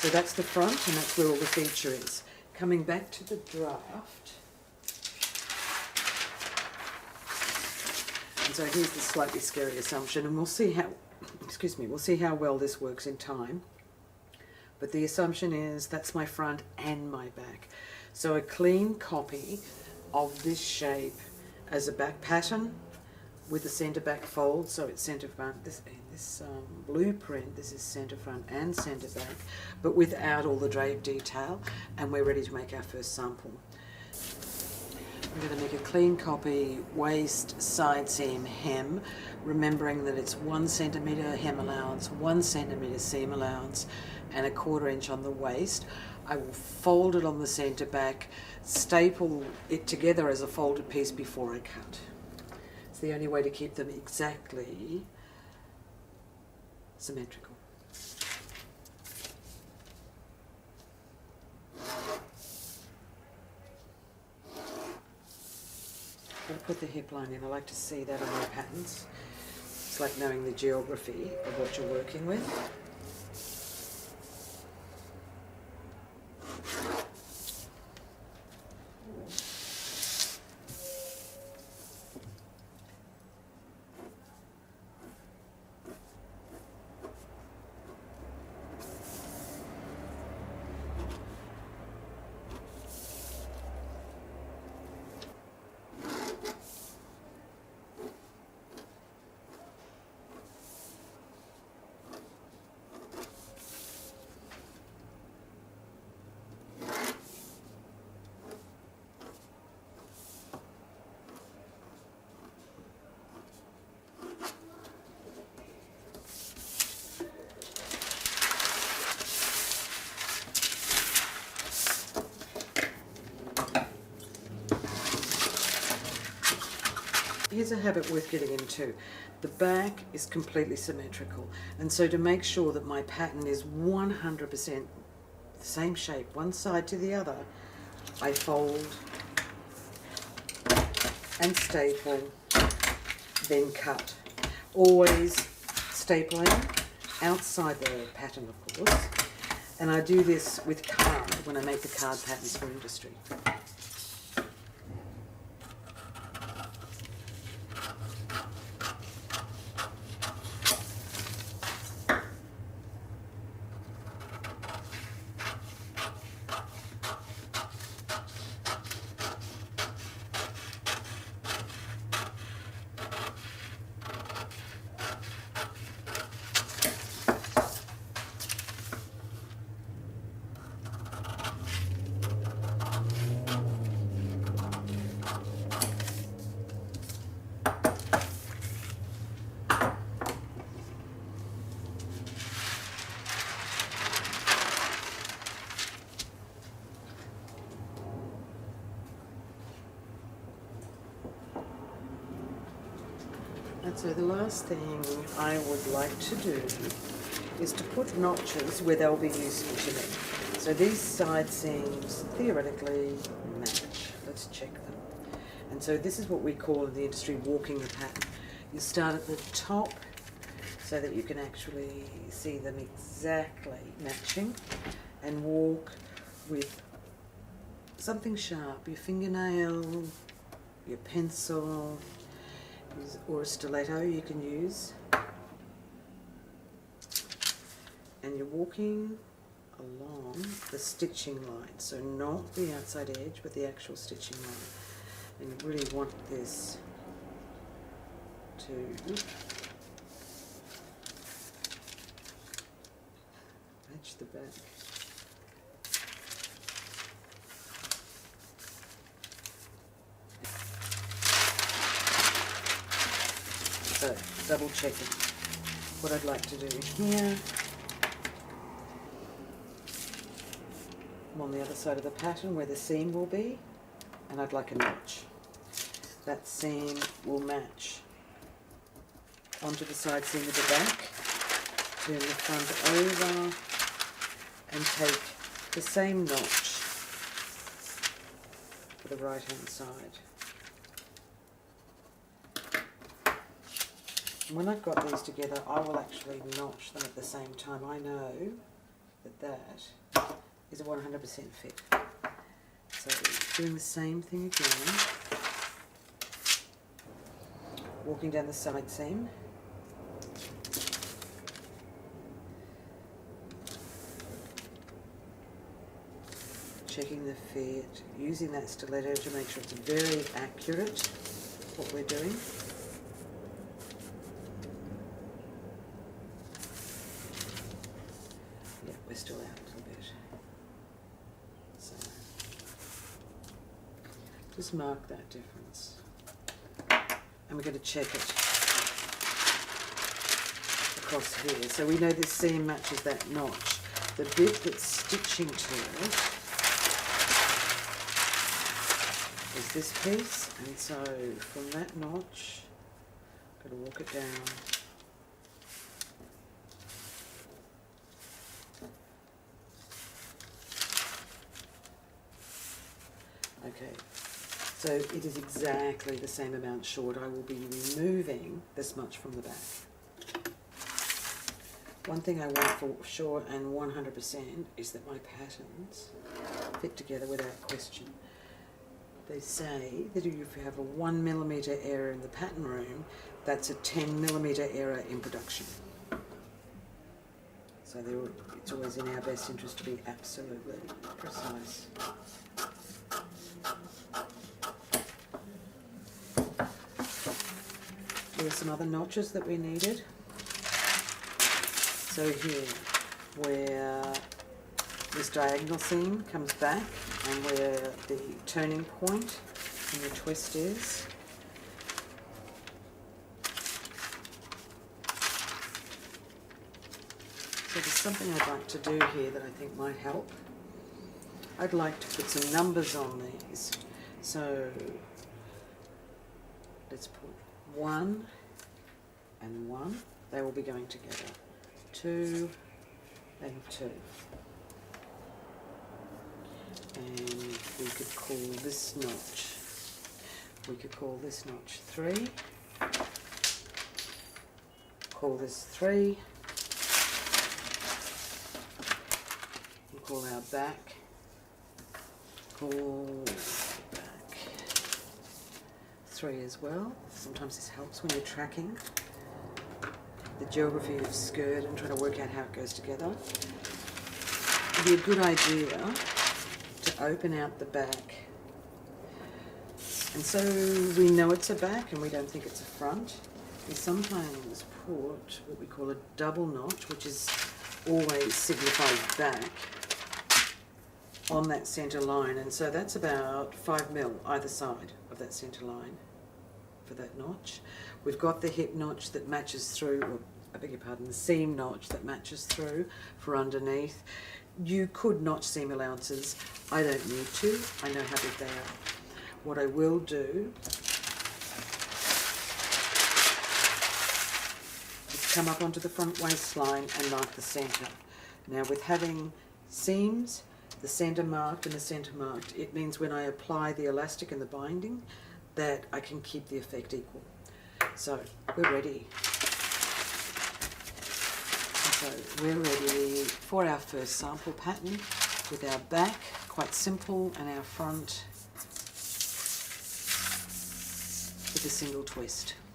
So that's the front, and that's where all the feature is. Coming back to the draft, and so here's the slightly scary assumption, and we'll see how, we'll see how well this works in time. But the assumption is that's my front and my back. So a clean copy of this shape as a back pattern with a centre back fold, so it's centre front. This blueprint, this is centre front and centre back, but without all the drape detail, and we're ready to make our first sample. I'm going to make a clean copy, waist, side seam, hem, remembering that it's 1 centimetre hem allowance, 1 centimetre seam allowance, and 1/4 inch on the waist. I will fold it on the centre back, staple it together as a folded piece before I cut. It's the only way to keep them exactly symmetrical. I'll put the hip line in. I like to see that on my patterns. It's like knowing the geography of what you're working with. Here's a habit worth getting into. The back is completely symmetrical, and so to make sure that my pattern is 100% the same shape, one side to the other, I fold and staple, then cut. Always stapling outside the pattern, of course, and I do this with card when I make the card patterns for industry. And so the last thing I would like to do is to put notches where they'll be useful to me. So these side seams theoretically match. Let's check them. And so this is what we call in the industry walking the pattern. You start at the top so that you can actually see them exactly matching, and walk with something sharp, your fingernail, your pencil, or a stiletto you can use, and you're walking along the stitching line, so not the outside edge but the actual stitching line, and you really want this to match the back. So, double checking what I'd like to do here. I'm on the other side of the pattern where the seam will be, and I'd like a notch. That seam will match onto the side seam of the back. Turn the front over and take the same notch for the right hand side. When I've got these together, I will actually notch them at the same time. I know that is a 100% fit. So doing the same thing again, walking down the side seam, checking the fit, using that stiletto to make sure it's very accurate what we're doing. Yeah, we're still out a little bit. So just mark that difference. And we're going to check it across here. So we know this seam matches that notch. The bit that's stitching to it is this piece, and so from that notch, I'm going to walk it down. Okay, so it is exactly the same amount short. I will be removing this much from the back. One thing I want for sure and 100% is that my patterns fit together without question. They say that if you have a 1 millimetre error in the pattern room, that's a 10 millimetre error in production. So it's always in our best interest to be absolutely precise. There are some other notches that we needed. So here, where this diagonal seam comes back and where the turning point in the twist is, so there's something I'd like to do here that I think might help. I'd like to put some numbers on these. So let's put 1 and 1. They will be going together. 2 and 2. And we could call this notch, we could call this notch 3, call this 3, and call our back, call back 3 as well. Sometimes this helps when you're tracking the geography of skirt and trying to work out how it goes together. It'd be a good idea to open out the back, and so we know it's a back and we don't think it's a front. We sometimes put what we call a double notch, which is always signifies back, on that centre line, and so that's about 5 mil either side of that centre line for that notch. We've got the hip notch that matches through, or I beg your pardon, the seam notch that matches through for underneath. You could notch seam allowances. I don't need to. I know how big they are. What I will do is come up onto the front waistline and mark the centre. Now, with having seams, the centre marked and the centre marked, it means when I apply the elastic and the binding that I can keep the effect equal. So we're ready. So we're ready for our first sample pattern with our back, quite simple, and our front with a single twist.